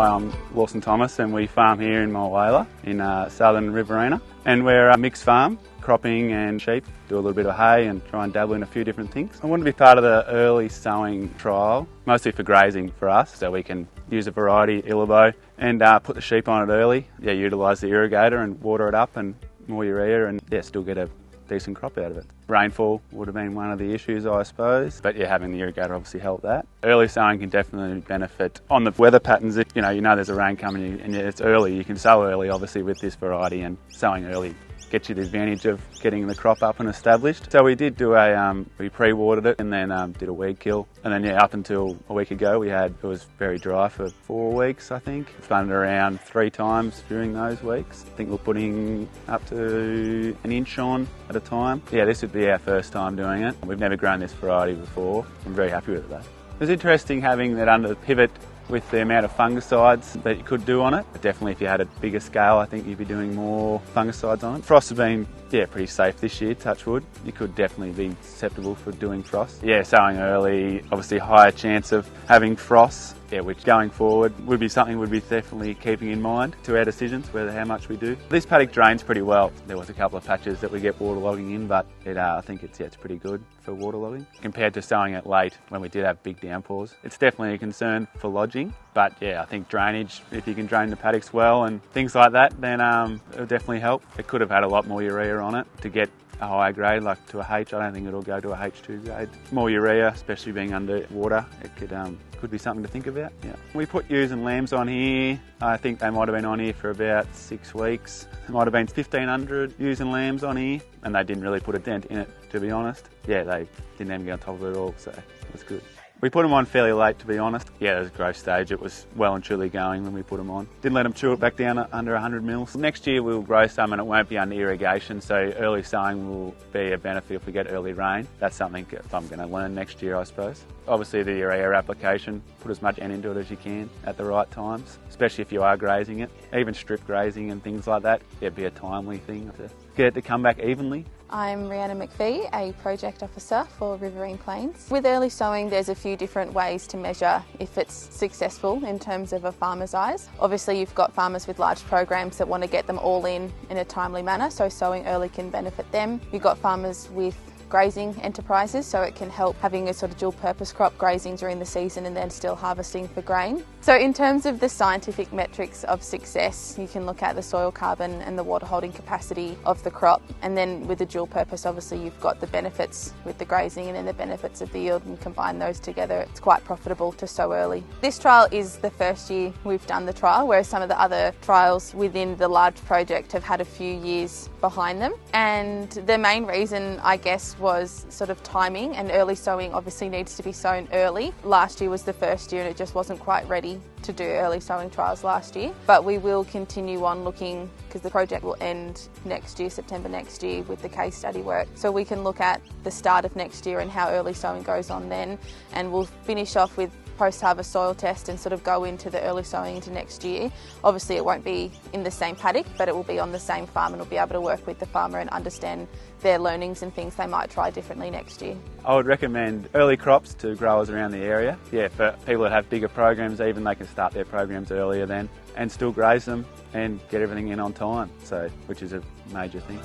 Hi, I'm Lawson Thomas and we farm here in Mulwala in southern Riverina, and we're a mixed farm, cropping and sheep, do a little bit of hay and try and dabble in a few different things. I want to be part of the early sowing trial, mostly for grazing for us, so we can use a variety, Illabo, and put the sheep on it early, utilise the irrigator and water it up and more urea and still get a decent crop out of it. Rainfall would have been one of the issues, I suppose, but having the irrigator obviously helped that. Early sowing can definitely benefit on the weather patterns. If you know there's a rain coming and it's early, you can sow early obviously with this variety, and sowing early gets you the advantage of getting the crop up and established. So we did do we pre-watered it and then did a weed kill, and then up until a week ago it was very dry for 4 weeks, I think. Spun it around 3 times during those weeks. I think we're putting up to an inch on at a time. This would be our first time doing it. We've never grown this variety before. I'm very happy with it though. It was interesting having that under the pivot with the amount of fungicides that you could do on it. But definitely if you had a bigger scale, I think you'd be doing more fungicides on it. Frost has been pretty safe this year, touch wood. You could definitely be susceptible for doing frost. Sowing early, obviously higher chance of having frost, which going forward would be something we'd be definitely keeping in mind to our decisions, how much we do. This paddock drains pretty well. There was a couple of patches that we get waterlogging in, but I think it's pretty good for waterlogging. Compared to sowing it late when we did have big downpours, it's definitely a concern for lodging, but I think drainage, if you can drain the paddocks well and things like that, then it'll definitely help. It could have had a lot more urea on it to get a higher grade, like to a H. I don't think it'll go to a H2 grade. More urea, especially being under water, it could be something to think about. We put ewes and lambs on here. I think they might have been on here for about 6 weeks. There might have been 1,500 ewes and lambs on here, and they didn't really put a dent in it, to be honest. They didn't even get on top of it at all, so it was good. We put them on fairly late, to be honest. There was a growth stage. It was well and truly going when we put them on. Didn't let them chew it back down under 100 mils. Next year we'll grow some and it won't be under irrigation, so early sowing will be a benefit if we get early rain. That's something I'm going to learn next year, I suppose. Obviously the urea application, put as much N into it as you can at the right times, especially if you are grazing it. Even strip grazing and things like that, it'd be a timely thing to get it to come back evenly. I'm Rhiannan McPhee, a project officer for Riverine Plains. With early sowing, there's a few different ways to measure if it's successful in terms of a farmer's eyes. Obviously, you've got farmers with large programs that want to get them all in a timely manner, so sowing early can benefit them. You've got farmers with grazing enterprises, so it can help having a sort of dual purpose crop, grazing during the season and then still harvesting for grain. So in terms of the scientific metrics of success, you can look at the soil carbon and the water holding capacity of the crop, and then with the dual purpose obviously you've got the benefits with the grazing and then the benefits of the yield, and combine those together it's quite profitable to sow early. This trial is the first year we've done the trial, whereas some of the other trials within the large project have had a few years behind them, and the main reason I guess was sort of timing, and early sowing obviously needs to be sown early. Last year was the first year and it just wasn't quite ready to do early sowing trials last year, but we will continue on looking, because the project will end next year, September next year, with the case study work. So we can look at the start of next year and how early sowing goes on then, and we'll finish off with post-harvest soil test and sort of go into the early sowing into next year. Obviously it won't be in the same paddock, but it will be on the same farm, and we'll be able to work with the farmer and understand their learnings and things they might try differently next year. I would recommend early crops to growers around the area. For people that have bigger programs, even they can start their programs earlier then and still graze them and get everything in on time, which is a major thing.